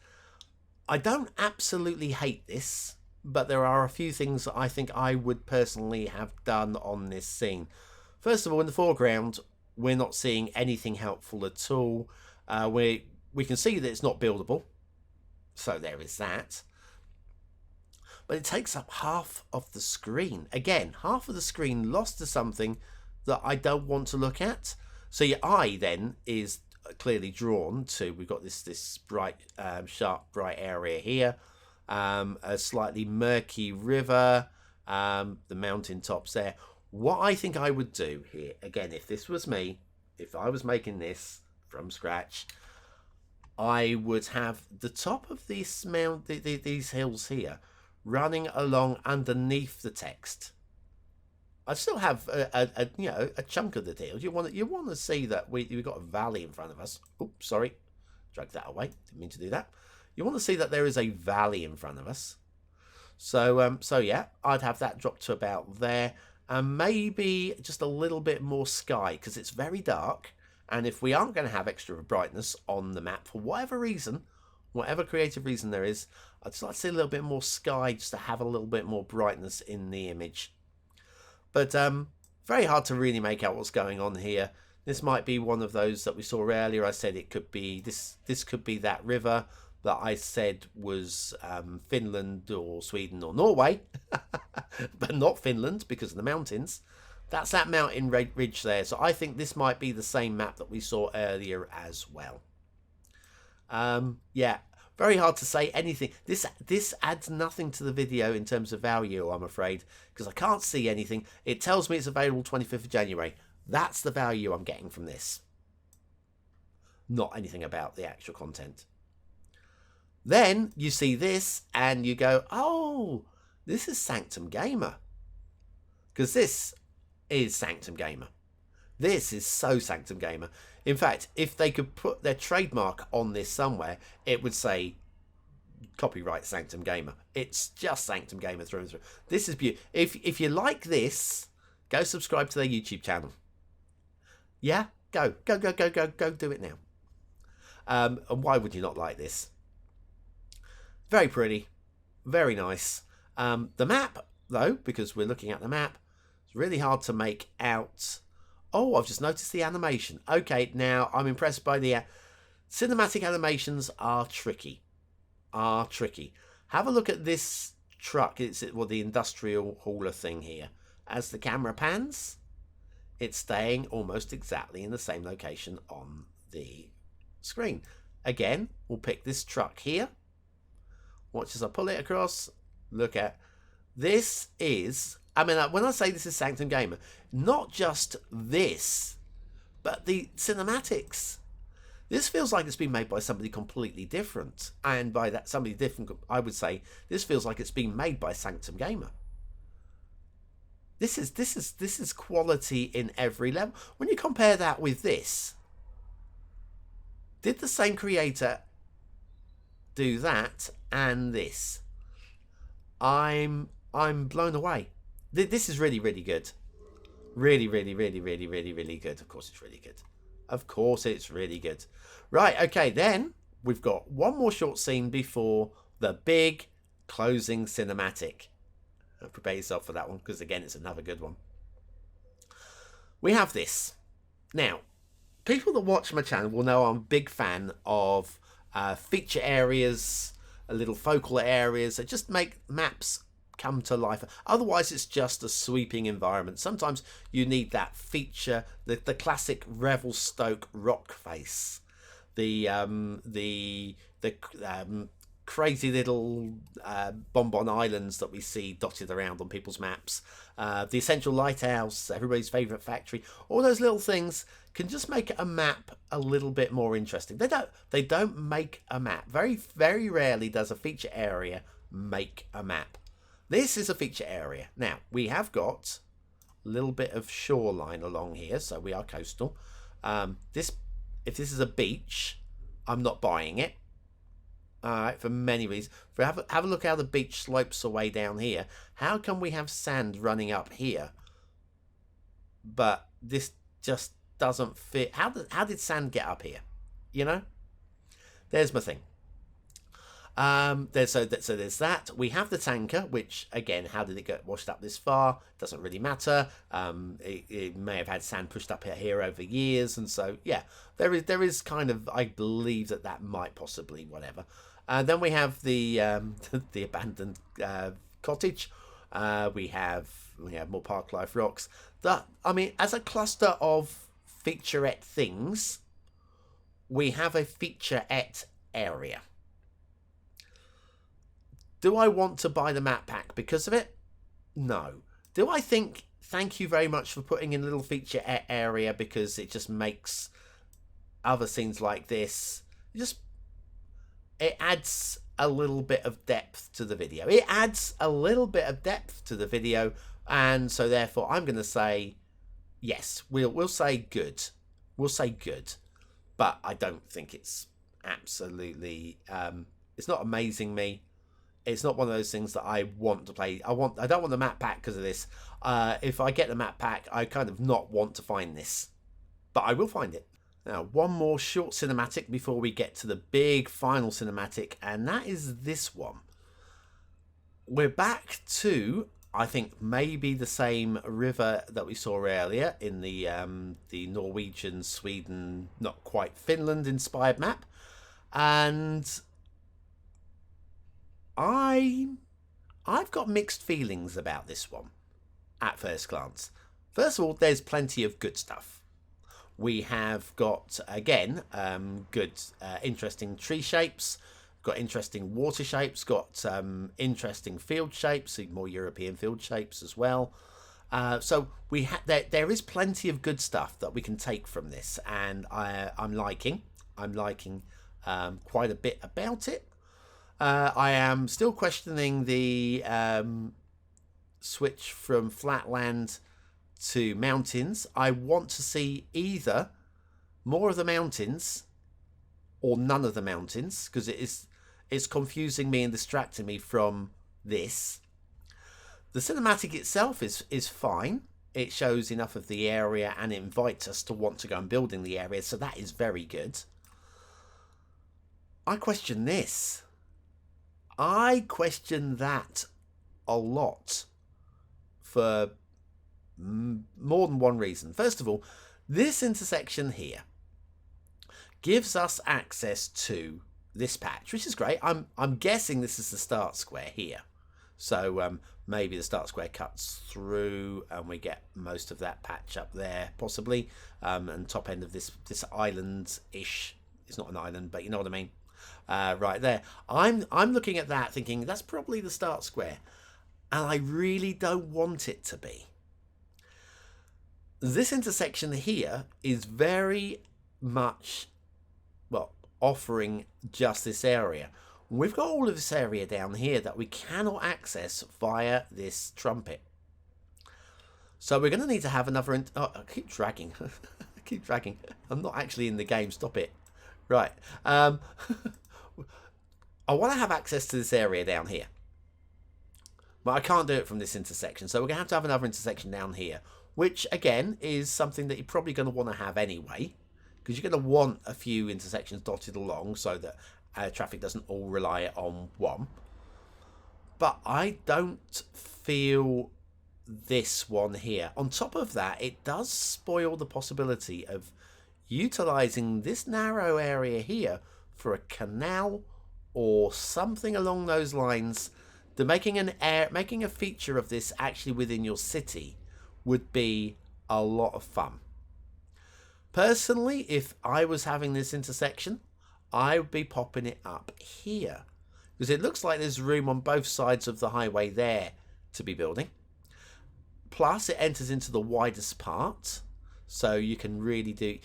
I don't absolutely hate this. But there are a few things that I think I would personally have done on this scene. First of all, in the foreground, we're not seeing anything helpful at all. We can see that it's not buildable. So there is that. But it takes up half of the screen. Again, half of the screen lost to something that I don't want to look at. So your eye then is clearly drawn to, we've got this bright, sharp, bright area here. A slightly murky river, the mountain tops there. What I think I would do here, again, if this was me, if I was making this from scratch, I would have the top of these these hills here running along underneath the text. I still have a chunk of the deal. You want to see that we've got a valley in front of us. Oops, sorry, drag that away. Didn't mean to do that. You want to see that there is a valley in front of us. So yeah, I'd have that dropped to about there, and maybe just a little bit more sky because it's very dark. And if we aren't going to have extra brightness on the map for whatever reason, whatever creative reason there is, I'd just like to see a little bit more sky just to have a little bit more brightness in the image. But very hard to really make out what's going on here. This might be one of those that we saw earlier. I said it could be this could be that river that I said was Finland or Sweden or Norway, but not Finland because of the mountains. That's that mountain ridge there. So I think this might be the same map that we saw earlier as well. Yeah, very hard to say anything. This adds nothing to the video in terms of value, I'm afraid, because I can't see anything. It tells me it's available 25th of January. That's the value I'm getting from this. Not anything about the actual content. Then you see this and you go, oh, this is Sanctum Gamer. Because this is Sanctum Gamer. This is so Sanctum Gamer. In fact, if they could put their trademark on this somewhere, it would say copyright Sanctum Gamer. It's just Sanctum Gamer through and through. This is beautiful. If you like this, go subscribe to their YouTube channel. Yeah, go do it now. And why would you not like this? Very pretty, very nice. The map, though, because we're looking at the map, it's really hard to make out. Oh, I've just noticed the animation. Okay, now I'm impressed by the cinematic animations are tricky. Have a look at this truck. It's the industrial hauler thing here. As the camera pans, it's staying almost exactly in the same location on the screen. Again, we'll pick this truck here. Watch as I pull it across. Look at this is. I mean, when I say this is Sanctum Gamer, not just this, but the cinematics. This feels like it's been made by somebody completely different. And by that somebody different, I would say this feels like it's been made by Sanctum Gamer. This is quality in every level. When you compare that with this, did the same creator do that and this? I'm blown away. This is really good. Really good. Of course it's really good. Of course it's really good. Right, okay, then we've got one more short scene before the big closing cinematic. Prepare yourself for that one, because again, it's another good one. We have this. Now, people that watch my channel will know I'm a big fan of feature areas, little focal areas that just make maps come to life. Otherwise, it's just a sweeping environment. Sometimes you need that feature, the classic Revelstoke rock face, the crazy little bonbon islands that we see dotted around on people's maps, the essential lighthouse, everybody's favorite factory. All those little things can just make a map a little bit more interesting. They don't make a map. Very rarely does a feature area make a map. This is a feature area. Now, we have got a little bit of shoreline along here, so we are coastal. If this is a beach, I'm not buying it. Alright, for many reasons. Have a look how the beach slopes away down here. How can we have sand running up here? But this just doesn't fit. How did sand get up here? You know? There's my thing. There's that. We have the tanker, which again, how did it get washed up this far? Doesn't really matter. It may have had sand pushed up here over years, and so yeah, there is kind of, I believe that might possibly whatever. Then we have the the abandoned cottage. We have more park life rocks. I mean, as a cluster of featurette things, we have a featurette area. Do I want to buy the map pack because of it? No. Do I think thank you very much for putting in a little feature area because it just makes other scenes like this just it adds a little bit of depth to the video. It adds a little bit of depth to the video, and so therefore I'm going to say yes. We'll say good. We'll say good, but I don't think it's absolutely. It's not amazing me. It's not one of those things that I want to play. I don't want the map pack because of this. If I get the map pack, I kind of not want to find this, but I will find it. Now, one more short cinematic before we get to the big final cinematic, and that is this one. We're back to, I think, maybe the same river that we saw earlier in the Norwegian, Sweden, not quite Finland inspired map, and I've got mixed feelings about this one at first glance. First of all, there's plenty of good stuff. We have got, again, good, interesting tree shapes, got interesting water shapes, got interesting field shapes, more European field shapes as well. So there is plenty of good stuff that we can take from this, and I'm liking quite a bit about it. I am still questioning the switch from flatland to mountains. I want to see either more of the mountains or none of the mountains, because it's confusing me and distracting me from this. The cinematic itself is fine. It shows enough of the area and it invites us to want to go and build in the area, so that is very good. I question this. I question that a lot for more than one reason. First of all, this intersection here gives us access to this patch, which is great. I'm guessing this is the start square here, so maybe the start square cuts through and we get most of that patch up there possibly, and top end of this island-ish. It's not an island, but you know what I mean. Right there, I'm looking at that thinking that's probably the start square, and I really don't want it to be. This intersection here is very much, well, offering just this area. We've got all of this area down here that we cannot access via this trumpet. So we're going to need to have another... Oh, I keep dragging. I keep dragging. I'm not actually in the game. Stop it. Right. I want to have access to this area down here. But I can't do it from this intersection. So we're going to have another intersection down here, which, again, is something that you're probably going to want to have anyway, because you're going to want a few intersections dotted along so that traffic doesn't all rely on one. But I don't feel this one here. On top of that, it does spoil the possibility of utilising this narrow area here for a canal or something along those lines. Making a feature of this actually within your city would be a lot of fun. Personally, if I was having this intersection, I would be popping it up here, because it looks like there's room on both sides of the highway there to be building. Plus, it enters into the widest part, so you can really do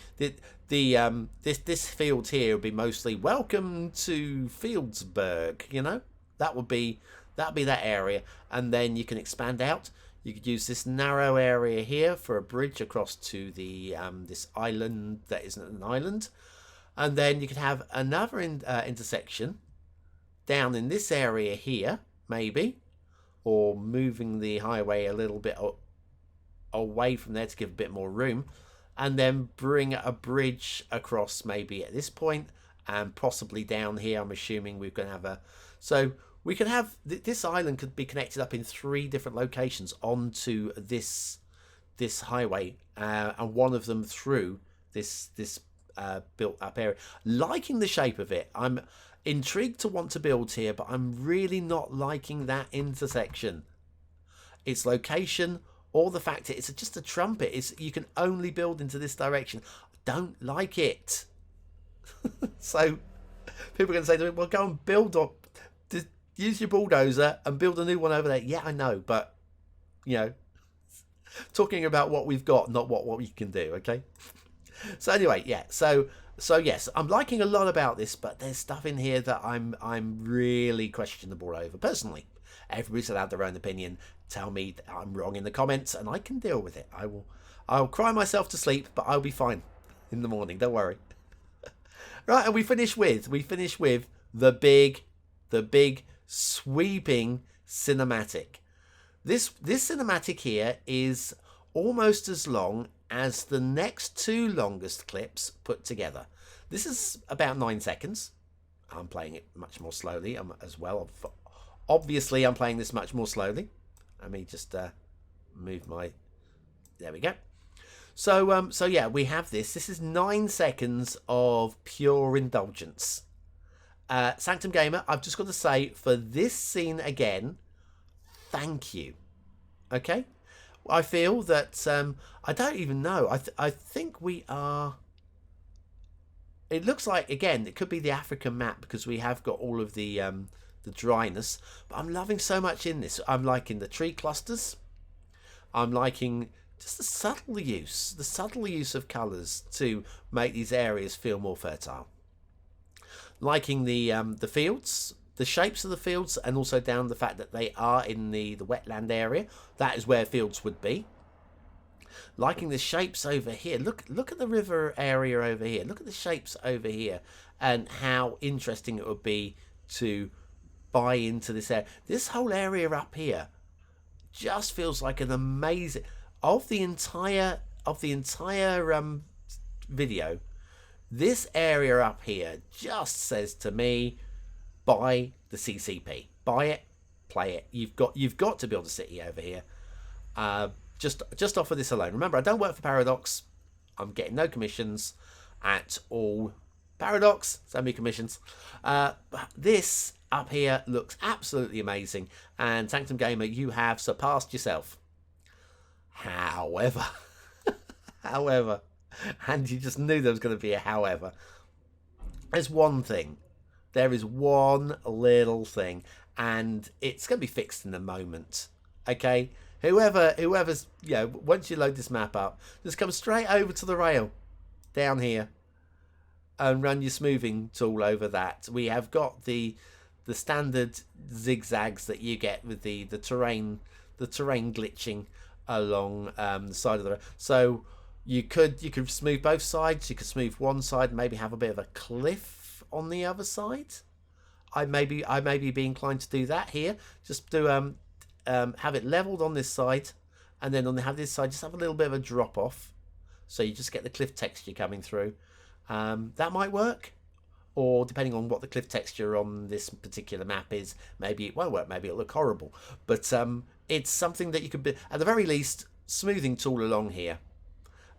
this field here would be mostly welcome to Fieldsburg. You know, that'd be that area, and then you can expand out. You could use this narrow area here for a bridge across to the this island that isn't an island, and then you could have another intersection down in this area here, maybe, or moving the highway a little bit away from there to give a bit more room, and then bring a bridge across maybe at this point, and possibly down here. I'm assuming we're going to have so we can have this island could be connected up in 3 different locations onto this highway, and one of them through this built up area. Liking the shape of it. I'm intrigued to want to build here, but I'm really not liking that intersection. Its location, or the fact that it's just a trumpet. You can only build into this direction. I don't like it. So people are going to say to me, well, go and build up. Use your bulldozer and build a new one over there. Yeah, I know, but, you know, talking about what we've got, not what we can do, okay? So anyway, yeah, so So yes, I'm liking a lot about this, but there's stuff in here that I'm really questionable over personally. Everybody's allowed their own opinion. Tell me that I'm wrong in the comments, and I can deal with it. I'll cry myself to sleep, but I'll be fine in the morning. Don't worry. Right, and we finish with the big sweeping cinematic. This cinematic here is almost as long as the next two longest clips put together. This is about 9 seconds. I'm playing it much more slowly as well. Obviously, I'm playing this much more slowly. Let me just move my... There we go. So yeah, we have this. This is 9 seconds of pure indulgence. Sanctum Gamer, I've just got to say, for this scene again, thank you. Okay? I feel that, I don't even know. I think we are... It looks like, again, it could be the African map because we have got all of the dryness. But I'm loving so much in this. I'm liking the tree clusters. I'm liking just the subtle use of colours to make these areas feel more fertile. Liking the fields, the shapes of the fields, and also down the fact that they are in the wetland area. That is where fields would be. Liking the shapes over here. Look at the river area over here. Look at the shapes over here and how interesting it would be to buy into this area. This whole area up here just feels like an amazing... Of the entire video, this area up here just says to me, buy the CCP. Buy it, play it. You've got to build a city over here. Just off of this alone. Remember, I don't work for Paradox. I'm getting no commissions at all. Paradox, send me commissions. But this up here looks absolutely amazing. And Sanctum Gamer, you have surpassed yourself. However, and you just knew there was going to be a however. There's one thing. There is one little thing, and it's going to be fixed in a moment. Okay, whoever's once you load this map up, just come straight over to the rail down here and run your smoothing tool over that. We have got the standard zigzags that you get with the terrain glitching along the side of the road. So you could smooth both sides. You could smooth one side and maybe have a bit of a cliff on the other side. I maybe be inclined to do that here. Just do have it leveled on this side, and then have this side just have a little bit of a drop off, so you just get the cliff texture coming through. That might work, or depending on what the cliff texture on this particular map is, maybe it won't work. Maybe it'll look horrible. But it's something that you could be, at the very least, smoothing tool along here.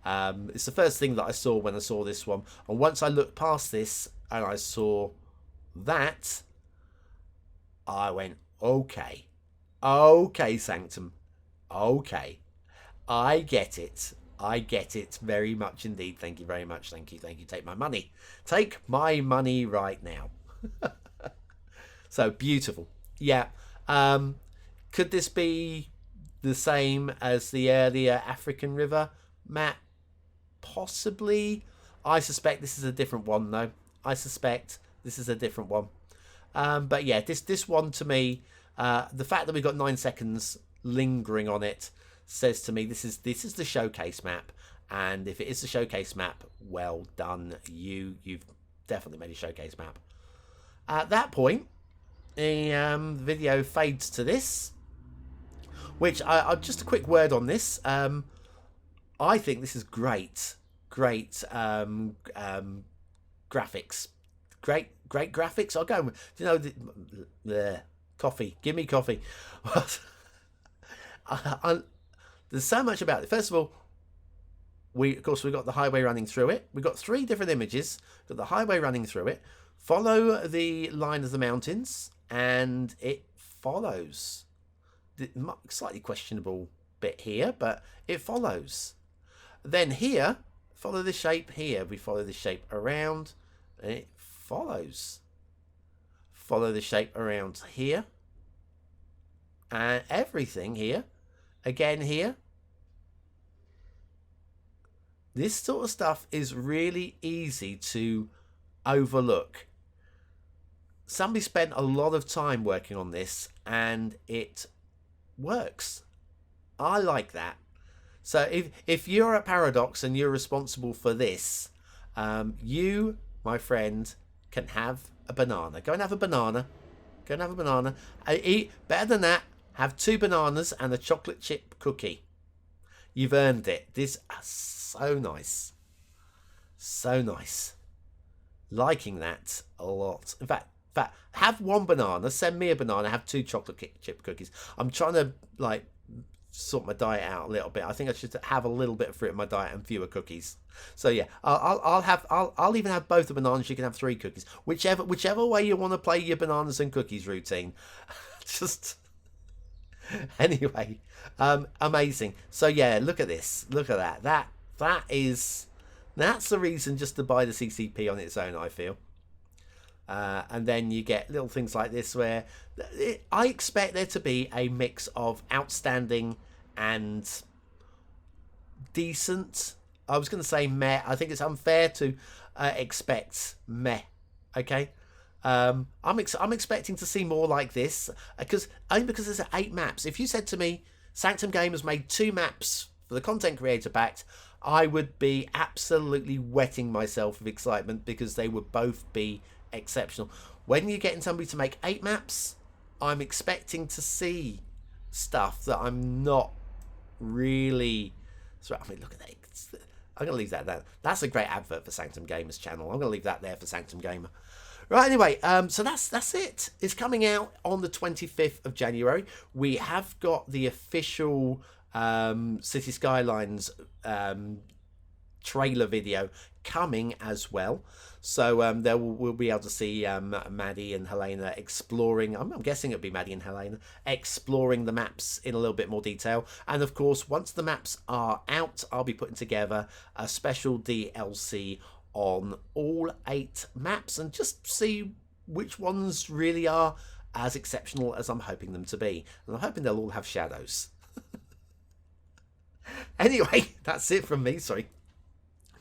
It's the first thing that I saw when I saw this one, and once I looked past this and I saw that, I went, okay, Sanctum, okay, I get it very much indeed. Thank you very much. Thank you. Take my money right now. So beautiful. Yeah. Could this be the same as the earlier African River map? Possibly. I suspect this is a different one, though. But yeah, this one to me, the fact that we've got 9 seconds lingering on it says to me this is the showcase map. And if it is the showcase map, well done. You've definitely made a showcase map. At that point, the video fades to this, which I just a quick word on this. I think this is great graphics. Great graphics. I'll go with, the coffee. Give me coffee. There's so much about it. First of all, we've got the highway running through it. We've got 3 different images. We've got the highway running through it. Follow the line of the mountains, and it follows. The slightly questionable bit here, but it follows. Then here, follow the shape here. We follow the shape around, and it follows. Follow the shape around here, and everything here. Again here. This sort of stuff is really easy to overlook. Somebody spent a lot of time working on this and it works. I like that. So if you're at Paradox and you're responsible for this, you, my friend, can have a banana. Go and have a banana. Go and have a banana. Eat better than that. Have 2 bananas and a chocolate chip cookie. You've earned it. This is so nice. So nice. Liking that a lot. In fact, have 1 banana. Send me a banana. Have 2 chocolate chip cookies. I'm trying to like sort my diet out a little bit. I think I should have a little bit of fruit in my diet and fewer cookies. So yeah, I'll even have both the bananas. You can have 3 cookies, whichever way you want to play your bananas and cookies routine. Just anyway, amazing. So yeah, look at this. Look at that. That's the reason just to buy the CCP on its own, I feel. And then you get little things like this where I expect there to be a mix of outstanding and decent. I was going to say meh. I think it's unfair to expect meh. Okay. I'm expecting to see more like this because there's 8 maps. If you said to me, Sanctum Gamer's made 2 maps for the Content Creator Pact, I would be absolutely wetting myself with excitement because they would both be exceptional. When you're getting somebody to make 8 maps, I'm expecting to see stuff that I'm not really. So I mean, look at that. I'm gonna leave that there. That's a great advert for Sanctum Gamer's channel. I'm gonna leave that there for Sanctum Gamer. Right, anyway, so that's it. It's coming out on the 25th of January. We have got the official Cities Skylines trailer video coming as well. So we'll be able to see Maddie and Helena exploring. I'm guessing it'll be Maddie and Helena exploring the maps in a little bit more detail. And of course, once the maps are out, I'll be putting together a special DLC on all 8 maps and just see which ones really are as exceptional as I'm hoping them to be. And I'm hoping they'll all have shadows. Anyway, that's it from me. Sorry,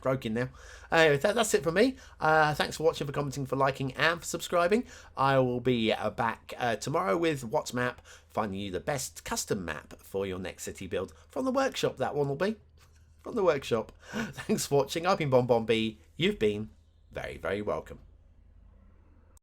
croaking now. Anyway, that's it from me. Thanks for watching, for commenting, for liking, and for subscribing. I will be back tomorrow with What's Map, finding you the best custom map for your next city build from the workshop. That one will be from the workshop. Thanks for watching. I've been BonBonB. You've been very, very welcome.